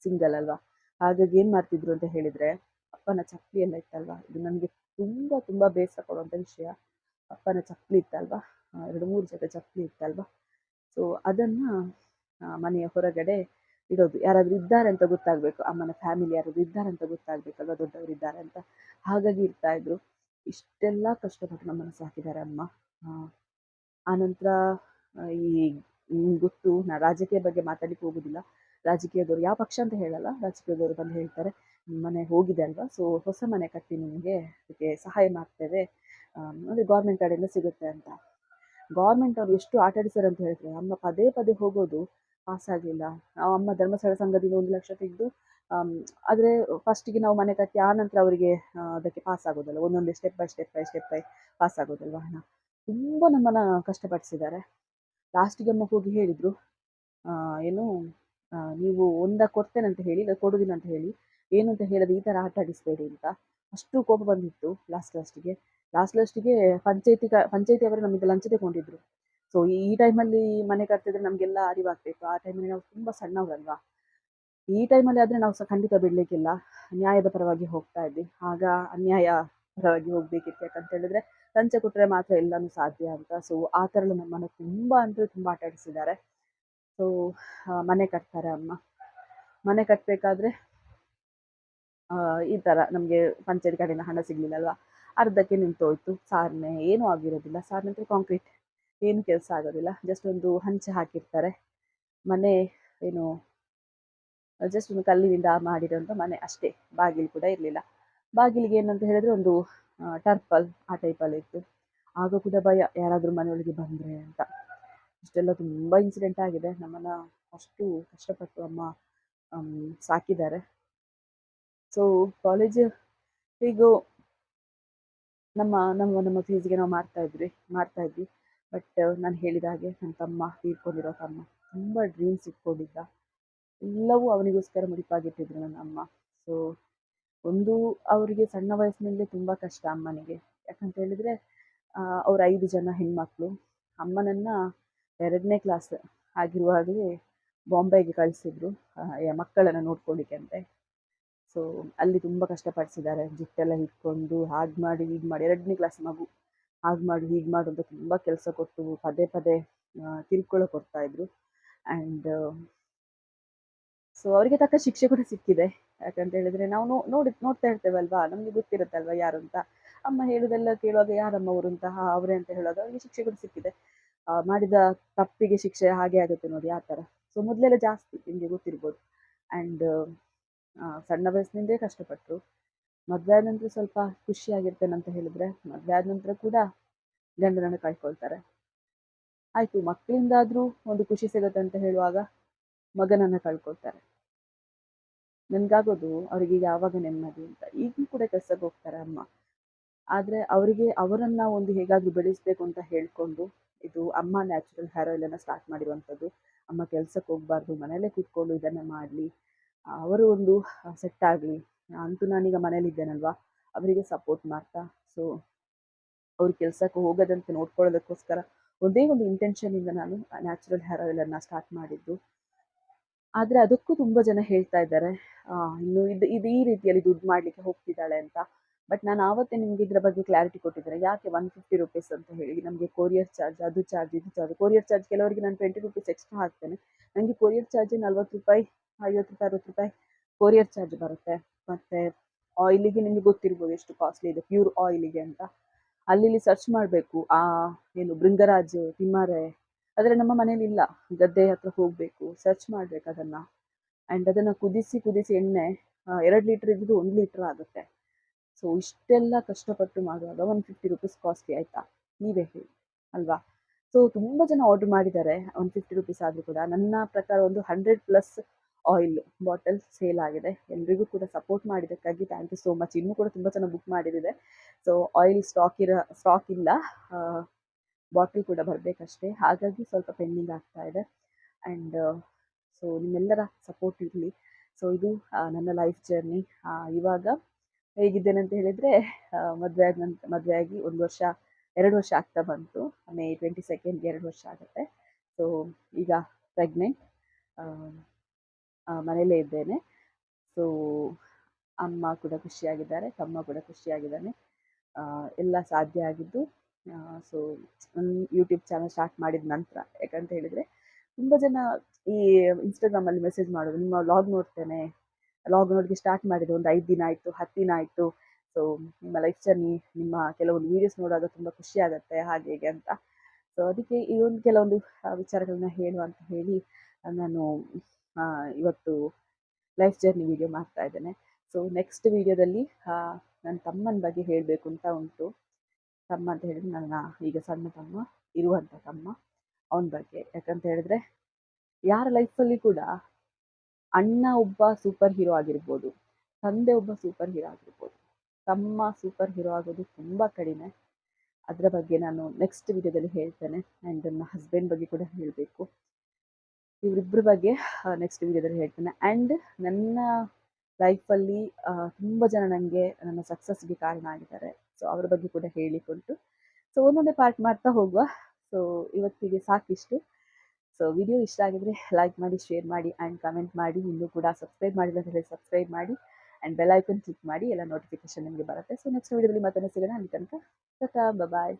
Speaker 1: ಸಿಂಗಲ್ ಅಲ್ವಾ, ಹಾಗಾಗಿ ಏನು ಮಾಡ್ತಿದ್ರು ಅಂತ ಹೇಳಿದರೆ, ಅಪ್ಪನ ಚಪ್ಪಲಿ ಎಲ್ಲ ಇತ್ತಲ್ವ, ಇದು ನನಗೆ ತುಂಬ ತುಂಬ ಬೇಸರ ಕೊಡುವಂಥ ವಿಷಯ. ಅಪ್ಪನ ಚಪ್ಪಲಿ ಇತ್ತಲ್ವ, 2-3 ಜೊತೆ ಚಪ್ಪಲಿ ಇತ್ತಲ್ವ, ಸೊ ಅದನ್ನು ಮನೆಯ ಹೊರಗಡೆ ಇಡೋದು. ಯಾರಾದರೂ ಇದ್ದಾರೆ ಅಂತ ಗೊತ್ತಾಗಬೇಕು, ಅಮ್ಮನ ಫ್ಯಾಮಿಲಿ ಯಾರಾದರೂ ಇದ್ದಾರೆ ಅಂತ ಗೊತ್ತಾಗಬೇಕಲ್ವ, ದೊಡ್ಡವರು ಇದ್ದಾರೆ ಅಂತ. ಹಾಗಾಗಿ ಇರ್ತಾಯಿದ್ರು. ಇಷ್ಟೆಲ್ಲ ಕಷ್ಟಪಟ್ಟು ನಮ್ಮನ್ನು ಸಾಕಿದ್ದಾರೆ ಅಮ್ಮ. ಆನಂತರ ಈ ಗೊತ್ತು, ನಾನು ರಾಜಕೀಯ ಬಗ್ಗೆ ಮಾತಾಡಲಿಕ್ಕೆ ಹೋಗೋದಿಲ್ಲ. ರಾಜಕೀಯದವರು ಯಾವ ಪಕ್ಷ ಅಂತ ಹೇಳಲ್ಲ, ರಾಜಕೀಯದವರು ಬಂದು ಹೇಳ್ತಾರೆ, ಮನೆ ಹೋಗಿದೆ ಅಲ್ವಾ, ಸೊ ಹೊಸ ಮನೆ ಕಟ್ಟಿ ನಿಮಗೆ ಅದಕ್ಕೆ ಸಹಾಯ ಮಾಡ್ತೇವೆ, ಅಂದರೆ ಗೌರ್ಮೆಂಟ್ ಕಡೆಯಿಂದ ಸಿಗುತ್ತೆ ಅಂತ. ಗೌರ್ಮೆಂಟ್ ಅವ್ರು ಎಷ್ಟು ಆಟಾಡಿಸ್ತಾರೆ ಅಂತ ಹೇಳಿದ್ರೆ, ಅಮ್ಮ ಪದೇ ಪದೇ ಹೋಗೋದು, ಪಾಸ್ ಆಗಲಿಲ್ಲ. ನಾವು ಅಮ್ಮ ಧರ್ಮಸ್ಥಳ ಸಂಘದಿಂದ 1 ಲಕ್ಷ ತೆಗೆದು, ಆದರೆ ಫಸ್ಟಿಗೆ ನಾವು ಮನೆ ಕಟ್ಟಿ ಆನಂತರ ಅವರಿಗೆ ಅದಕ್ಕೆ ಪಾಸ್ ಆಗೋದಲ್ಲ, ಒಂದೊಂದೇ ಸ್ಟೆಪ್ ಬೈ ಪಾಸ್ ಆಗೋದಲ್ವ ಹಣ. ತುಂಬ ನಮ್ಮನ್ನು ಕಷ್ಟಪಡಿಸಿದ್ದಾರೆ. ಲಾಸ್ಟಿಗೆ ಅಮ್ಮ ಹೋಗಿ ಹೇಳಿದರು, ಏನು ನೀವು ಕೊಡ್ತೇನೆ ಅಂತ ಹೇಳಿ, ಕೊಡೋದಿಲ್ಲ ಅಂತ ಹೇಳಿ, ಏನು ಅಂತ ಹೇಳಿದ್ರೆ ಈ ಥರ ಆಟ ಆಡಿಸಬೇಡಿ ಅಂತ. ಅಷ್ಟು ಕೋಪ ಬಂದಿತ್ತು ಲಾಸ್ಟಿಗೆ ಪಂಚಾಯತಿ ಅವರು ನಮಗೆ ಲಂಚ ತಗೊಂಡಿದ್ರು. ಸೊ ಈ ಟೈಮಲ್ಲಿ ಮನೆ ಕಟ್ತಿದ್ರೆ ನಮಗೆಲ್ಲ ಅರಿವಾಗಬೇಕು. ಆ ಟೈಮಲ್ಲಿ ನಾವು ತುಂಬ ಸಣ್ಣವರಲ್ವಾ. ಈ ಟೈಮಲ್ಲಿ ಆದರೆ ನಾವು ಸಹ ಖಂಡಿತ ಬಿಡಲಿಕ್ಕಿಲ್ಲ, ನ್ಯಾಯದ ಪರವಾಗಿ ಹೋಗ್ತಾ ಇದ್ವಿ. ಆಗ ಅನ್ಯಾಯ ಪರವಾಗಿ ಹೋಗಬೇಕಿತ್ತು. ಯಾಕಂತ ಹೇಳಿದ್ರೆ ಲಂಚ ಕೊಟ್ಟರೆ ಮಾತ್ರ ಎಲ್ಲನೂ ಸಾಧ್ಯ ಅಂತ. ಸೊ ಆ ಥರ ಎಲ್ಲ ನಮ್ಮನ್ನು ತುಂಬ ಅಂದರೆ ತುಂಬ ಆಟ ಆಡಿಸಿದ್ದಾರೆ. ಸೊ ಮನೆ ಕಟ್ತಾರೆ ಅಮ್ಮ. ಮನೆ ಕಟ್ಟಬೇಕಾದ್ರೆ ಈ ಥರ ನಮಗೆ ಪಂಚಾಯತ್ ಕಡೆಯಿಂದ ಹಣ ಸಿಗಲಿಲ್ಲಲ್ವ, ಅರ್ಧಕ್ಕೆ ನಿಂತೋಯ್ತು. ಸಾರ್ನೆ ಏನೂ ಆಗಿರೋದಿಲ್ಲ. ಸಾರ್ ನಂತರ ಕಾಂಕ್ರೀಟ್ ಏನು ಕೆಲಸ ಆಗೋದಿಲ್ಲ, ಜಸ್ಟ್ ಒಂದು ಹಂಚೆ ಹಾಕಿರ್ತಾರೆ. ಮನೆ ಏನು ಜಸ್ಟ್ ಒಂದು ಕಲ್ಲಿನಿಂದ ಮಾಡಿರೋಂಥ ಮನೆ ಅಷ್ಟೇ, ಬಾಗಿಲು ಕೂಡ ಇರಲಿಲ್ಲ. ಬಾಗಿಲಿಗೆ ಏನಂತ ಹೇಳಿದ್ರೆ ಒಂದು ಟರ್ಪಲ್ ಆ ಟೈಪಲ್ಲಿ ಇತ್ತು. ಆಗ ಕೂಡ ಭಯ ಯಾರಾದರೂ ಮನೆಯೊಳಗೆ ಬಂದರೆ ಅಂತ. ಇಷ್ಟೆಲ್ಲ ತುಂಬ ಇನ್ಸಿಡೆಂಟ್ ಆಗಿದೆ. ನಮ್ಮನ್ನು ಅಷ್ಟು ಕಷ್ಟಪಟ್ಟು ಅಮ್ಮ ಸಾಕಿದ್ದಾರೆ. ಸೊ ಕಾಲೇಜ್ ಹೇಗೋ ನಮ್ಮ ನಮ್ಮ ನಮ್ಮ ಫೀಸ್ಗೆ ನಾವು ಮಾಡ್ತಾ ಇದ್ವಿ. ಬಟ್ ನಾನು ಹೇಳಿದ ಹಾಗೆ ನನ್ನ ತಮ್ಮ ತೀರ್ಕೊಂಡಿರೋ ತಮ್ಮ ತುಂಬ ಡ್ರೀಮ್ಸ್ ಇಟ್ಕೊಂಡಿದ್ದ. ಎಲ್ಲವೂ ಅವನಿಗೋಸ್ಕರ ಮುಡಿಪಾಗಿಟ್ಟಿದ್ರು ನನ್ನ ಅಮ್ಮ. ಸೊ ಒಂದು ಅವರಿಗೆ ಸಣ್ಣ ವಯಸ್ಸಿನಲ್ಲೇ ತುಂಬ ಕಷ್ಟ ಅಮ್ಮನಿಗೆ. ಯಾಕಂತ ಹೇಳಿದರೆ ಅವ್ರು 5 ಜನ ಹೆಣ್ಮಕ್ಳು. ಅಮ್ಮನನ್ನು 2ನೇ ಕ್ಲಾಸ್ ಆಗಿರುವಾಗಲೇ ಬಾಂಬೆಗೆ ಕಳಿಸಿದ್ರು ಮಕ್ಕಳನ್ನು ನೋಡ್ಕೊಳ್ಳಿಕ್ಕೆ ಅಂತೆ. ಸೊ ಅಲ್ಲಿ ತುಂಬ ಕಷ್ಟಪಡಿಸಿದ್ದಾರೆ. ಜುಟ್ಟೆಲ್ಲ ಹಿಡ್ಕೊಂಡು ಹಾಗೆ ಮಾಡಿ ಹೀಗೆ ಮಾಡಿ, 2ನೇ ಕ್ಲಾಸ್ ಮಗು ಹಾಗೆ ಮಾಡು ಹೀಗೆ ಮಾಡು ಅಂತ ತುಂಬ ಕೆಲಸ ಕೊಟ್ಟು ಪದೇ ಪದೇ ತಿಳ್ಕೊಳ್ಳೋ ಕೊಡ್ತಾಯಿದ್ರು. ಆ್ಯಂಡ್ ಸೊ ಅವರಿಗೆ ತಕ್ಕ ಶಿಕ್ಷೆ ಕೂಡ ಸಿಕ್ಕಿದೆ. ಯಾಕಂತ ಹೇಳಿದರೆ ನಾವು ನೋಡ್ತಾ ಇರ್ತೇವಲ್ವಾ, ನಮಗೆ ಗೊತ್ತಿರುತ್ತಲ್ವ ಯಾರು ಅಂತ. ಅಮ್ಮ ಹೇಳುವುದೆಲ್ಲ ಕೇಳುವಾಗ ಯಾರಮ್ಮ ಅವರು ಅಂತ, ಅವರೇ ಅಂತ ಹೇಳುವಾಗ ಅವರಿಗೆ ಶಿಕ್ಷೆ ಕೂಡ ಸಿಕ್ಕಿದೆ. ಮಾಡಿದ ತಪ್ಪಿಗೆ ಶಿಕ್ಷೆ ಹಾಗೆ ಆಗುತ್ತೆ ನೋಡಿ, ಆ ಥರ. ಸೊ ಮೊದಲೆಲ್ಲ ಜಾಸ್ತಿ ನಿಮಗೆ ಗೊತ್ತಿರ್ಬೋದು. ಆ್ಯಂಡ್ ಸಣ್ಣ ವಯಸ್ಸಿನಿಂದೇ ಕಷ್ಟಪಟ್ಟರು. ಮದುವೆ ಆದ ನಂತರ ಸ್ವಲ್ಪ ಖುಷಿಯಾಗಿರ್ತೇನೆ ಅಂತ ಹೇಳಿದರೆ, ಮದುವೆ ಆದ ನಂತರ ಕೂಡ ಗಂಡನನ್ನು ಕಳ್ಕೊಳ್ತಾರೆ. ಆಯಿತು ಮಕ್ಕಳಿಂದಾದರೂ ಒಂದು ಖುಷಿ ಸಿಗುತ್ತೆ ಅಂತ ಹೇಳುವಾಗ ಮಗನನ್ನು ಕಳ್ಕೊಳ್ತಾರೆ. ನನಗಾಗೋದು ಅವರಿಗೆ ಯಾವಾಗ ನೆಮ್ಮದಿ ಅಂತ. ಈಗಲೂ ಕೂಡ ಕೆಲಸಕ್ಕೆ ಹೋಗ್ತಾರೆ ಅಮ್ಮ. ಆದರೆ ಅವರನ್ನು ಒಂದು ಹೇಗಾದರೂ ಬೆಳೆಸಬೇಕು ಅಂತ ಹೇಳಿಕೊಂಡು ಇದು ಅಮ್ಮ ನ್ಯಾಚುರಲ್ ಹೇರ್ ಆಯಿಲನ್ನು ಸ್ಟಾರ್ಟ್ ಮಾಡಿರುವಂಥದ್ದು. ಅಮ್ಮ ಕೆಲಸಕ್ಕೆ ಹೋಗಬಾರ್ದು, ಮನೆಯಲ್ಲೇ ಕೂತ್ಕೊಂಡು ಇದನ್ನು ಮಾಡಲಿ, ಅವರು ಒಂದು ಸೆಟ್ ಆಗಲಿ. ಅಂತೂ ನಾನೀಗ ಮನೇಲಿದ್ದೇನಲ್ವಾ, ಅವರಿಗೆ ಸಪೋರ್ಟ್ ಮಾಡ್ತಾ, ಸೊ ಅವ್ರು ಕೆಲಸಕ್ಕೆ ಹೋಗದಂತೆ ನೋಡ್ಕೊಳ್ಳೋದಕ್ಕೋಸ್ಕರ ಒಂದೇ ಒಂದು ಇಂಟೆನ್ಷನಿಂದ ನಾನು ನ್ಯಾಚುರಲ್ ಹೇರ್ ಆಯಿಲನ್ನು ಸ್ಟಾರ್ಟ್ ಮಾಡಿದ್ದು. ಆದರೆ ಅದಕ್ಕೂ ತುಂಬ ಜನ ಹೇಳ್ತಾ ಇದ್ದಾರೆ ಇನ್ನು ಇದು ಈ ರೀತಿಯಲ್ಲಿ ದುಡ್ಡು ಮಾಡಲಿಕ್ಕೆ ಹೋಗ್ತಿದ್ದಾಳೆ ಅಂತ. ಬಟ್ ನಾನು ಆವತ್ತೇ ನಿಮಗೆ ಇದರ ಬಗ್ಗೆ ಕ್ಲಾರಿಟಿ ಕೊಟ್ಟಿದ್ದೇನೆ. ಯಾಕೆ 150 ರೂಪೀಸ್ ಅಂತ ಹೇಳಿ. ನಮಗೆ ಕೊರಿಯರ್ ಚಾರ್ಜ್, ಅದು ಚಾರ್ಜ್, ಇದು ಚಾರ್ಜ್. ಕೊರಿಯರ್ ಚಾರ್ಜ್ ಕೆಲವರಿಗೆ ನಾನು 20 ರೂಪೀಸ್ ಎಕ್ಸ್ಟ್ರಾ ಹಾಕ್ತೇನೆ. ನನಗೆ ಕೊರಿಯರ್ ಚಾರ್ಜ್ 40 ರೂಪಾಯಿ, 50 ರೂಪಾಯಿ, 60 ರೂಪಾಯಿ ಕೊರಿಯರ್ ಚಾರ್ಜ್ ಬರುತ್ತೆ. ಮತ್ತು ಆಯಿಲಿಗೆ ನಿಮಗೆ ಗೊತ್ತಿರ್ಬೋದು ಎಷ್ಟು ಕಾಸ್ಟ್ಲಿ ಇದೆ, ಪ್ಯೂರ್ ಆಯಿಲಿಗೆ ಅಂತ. ಅಲ್ಲಿ ಸರ್ಚ್ ಮಾಡಬೇಕು. ಏನು ಭೃಂಗರಾಜ್, ತಿಮ್ಮರೆ, ಆದರೆ ನಮ್ಮ ಮನೇಲಿ ಇಲ್ಲ. ಗದ್ದೆ ಹತ್ರ ಹೋಗಬೇಕು, ಸರ್ಚ್ ಮಾಡಬೇಕು ಅದನ್ನು. ಆ್ಯಂಡ್ ಅದನ್ನು ಕುದಿಸಿ ಎಣ್ಣೆ 2 ಲೀಟ್ರ್ ಇದ್ದು 1 ಲೀಟ್ರ್ ಆಗುತ್ತೆ. ಸೊ ಇಷ್ಟೆಲ್ಲ ಕಷ್ಟಪಟ್ಟು ಮಾಡುವಾಗ 150 ರೂಪೀಸ್ ಕಾಸ್ಟ್ಲಿ ಆಯಿತಾ, ನೀವೇ ಹೇಳಿ ಅಲ್ವಾ? ಸೊ ತುಂಬ ಜನ ಆರ್ಡ್ರ್ ಮಾಡಿದ್ದಾರೆ 150 ರೂಪೀಸ್ ಆದರೂ ಕೂಡ. ನನ್ನ ಪ್ರಕಾರ ಒಂದು 100+ ಆಯಿಲ್ ಬಾಟಲ್ ಸೇಲ್ ಆಗಿದೆ. ಎಲ್ರಿಗೂ ಕೂಡ ಸಪೋರ್ಟ್ ಮಾಡಿದ್ದಕ್ಕಾಗಿ ಥ್ಯಾಂಕ್ ಯು ಸೋ ಮಚ್. ಇನ್ನೂ ಕೂಡ ತುಂಬ ಜನ ಬುಕ್ ಮಾಡಿದಿದೆ. ಸೊ ಆಯಿಲ್ ಸ್ಟಾಕ್ ಇಲ್ಲ, ಬಾಟಲ್ ಕೂಡ ಬರಬೇಕಷ್ಟೇ. ಹಾಗಾಗಿ ಸ್ವಲ್ಪ ಪೆಂಡಿಂಗ್ ಆಗ್ತಾ ಇದೆ. ಆ್ಯಂಡ್ ಸೊ ನಿಮ್ಮೆಲ್ಲರ ಸಪೋರ್ಟ್ ಇರಲಿ. ಸೊ ಇದು ನನ್ನ ಲೈಫ್ ಜರ್ನಿ. ಇವಾಗ ಹೇಗಿದ್ದೇನೆ ಅಂತ ಹೇಳಿದರೆ, ಮದುವೆ ಆಗಿ 1 ವರ್ಷ 2 ವರ್ಷ ಆಗ್ತಾ ಬಂತು. ಮೇ 22ಗೆ 2 ವರ್ಷ ಆಗುತ್ತೆ. ಸೊ ಈಗ ಪ್ರೆಗ್ನೆಂಟ್, ಮನೆಯಲ್ಲೇ ಇದ್ದೇನೆ. ಸೊ ಅಮ್ಮ ಕೂಡ ಖುಷಿಯಾಗಿದ್ದಾರೆ, ತಮ್ಮ ಕೂಡ ಖುಷಿಯಾಗಿದ್ದಾನೆ. ಎಲ್ಲ ಸಾಧ್ಯ ಆಗಿದ್ದು ಸೊ ಯೂಟ್ಯೂಬ್ ಚಾನಲ್ ಸ್ಟಾರ್ಟ್ ಮಾಡಿದ ನಂತರ. ಯಾಕಂತ ಹೇಳಿದರೆ ತುಂಬ ಜನ ಈ ಇನ್ಸ್ಟಾಗ್ರಾಮಲ್ಲಿ ಮೆಸೇಜ್ ಮಾಡೋದು, ನಿಮ್ಮ ವ್ಲಾಗ್ ನೋಡ್ತೇನೆ, ವ್ಲಾಗ್ ನೋಡಿಗೆ ಸ್ಟಾರ್ಟ್ ಮಾಡಿದೆ, ಒಂದು 5 ದಿನ ಆಯಿತು, 10 ದಿನ ಆಯಿತು. ಸೊ ನಿಮ್ಮ ಲೈಫ್ ಜರ್ನಿ, ನಿಮ್ಮ ಕೆಲವೊಂದು ವೀಡಿಯೋಸ್ ನೋಡುವಾಗ ತುಂಬ ಖುಷಿ ಆಗುತ್ತೆ ಹಾಗೆ ಹೀಗೆ ಅಂತ. ಸೊ ಅದಕ್ಕೆ ಈ ಕೆಲವೊಂದು ವಿಚಾರಗಳನ್ನ ಅಂತ ಹೇಳಿ ನಾನು ಇವತ್ತು ಲೈಫ್ ಜರ್ನಿ ವಿಡಿಯೋ ಮಾಡ್ತಾ ಇದ್ದೇನೆ. ಸೊ ನೆಕ್ಸ್ಟ್ ವಿಡಿಯೋದಲ್ಲಿ ನನ್ನ ತಮ್ಮನ ಬಗ್ಗೆ ಹೇಳಬೇಕು ಅಂತ ಉಂಟು. ತಮ್ಮ ಅಂತ ಹೇಳಿದ್ರೆ ನನ್ನ ಈಗ ಸಣ್ಣ ತಮ್ಮ, ಇರುವಂಥ ತಮ್ಮ, ಅವನ ಬಗ್ಗೆ. ಯಾಕಂತ ಹೇಳಿದ್ರೆ ಯಾರ ಲೈಫಲ್ಲಿ ಕೂಡ ಅಣ್ಣ ಒಬ್ಬ ಸೂಪರ್ ಹೀರೋ ಆಗಿರ್ಬೋದು, ತಂದೆ ಒಬ್ಬ ಸೂಪರ್ ಹೀರೋ ಆಗಿರ್ಬೋದು, ತಮ್ಮ ಸೂಪರ್ ಹೀರೋ ಆಗೋದು ತುಂಬ ಕಡಿಮೆ. ಅದರ ಬಗ್ಗೆ ನಾನು ನೆಕ್ಸ್ಟ್ ವಿಡಿಯೋದಲ್ಲಿ ಹೇಳ್ತೇನೆ. ಆ್ಯಂಡ್ ನನ್ನ ಹಸ್ಬೆಂಡ್ ಬಗ್ಗೆ ಕೂಡ ಹೇಳಬೇಕು. ಇವರಿಬ್ಬರ ಬಗ್ಗೆ ನೆಕ್ಸ್ಟ್ ವಿಡಿಯೋದಲ್ಲಿ ಹೇಳ್ತೇನೆ. ಆ್ಯಂಡ್ ನನ್ನ ಲೈಫಲ್ಲಿ ತುಂಬ ಜನ ನನಗೆ ನನ್ನ ಸಕ್ಸಸ್ಗೆ ಕಾರಣ ಆಗಿದ್ದಾರೆ. ಸೊ ಅವರ ಬಗ್ಗೆ ಕೂಡ ಹೇಳಿಕೊಟ್ಟು ಸೊ ಒಂದೊಂದೇ ಪಾರ್ಟ್ ಮಾಡ್ತಾ ಹೋಗುವ. ಸೊ ಇವತ್ತಿಗೆ ಸಾಕಿಷ್ಟು. ಸೊ ವಿಡಿಯೋ ಇಷ್ಟ ಆಗಿದರೆ ಲೈಕ್ ಮಾಡಿ, ಶೇರ್ ಮಾಡಿ ಆ್ಯಂಡ್ ಕಮೆಂಟ್ ಮಾಡಿ. ಇನ್ನೂ ಕೂಡ ಸಬ್ಸ್ಕ್ರೈಬ್ ಮಾಡಿಲ್ಲ ಅಂತ ಹೇಳಿ ಸಬ್ಸ್ಕ್ರೈಬ್ ಮಾಡಿ ಆ್ಯಂಡ್ ಬೆಲ್ ಐಕನ್ ಕ್ಲಿಕ್ ಮಾಡಿ, ಎಲ್ಲ ನೋಟಿಫಿಕೇಶನ್ ನಿಮಗೆ ಬರುತ್ತೆ. ಸೊ ನೆಕ್ಸ್ಟ್ ವಿಡಿಯೋದಲ್ಲಿ ಮತ್ತೆ ಸಿಗೋಣ. ಅಲ್ಲಿ ತನಕ ಬಾಯ್.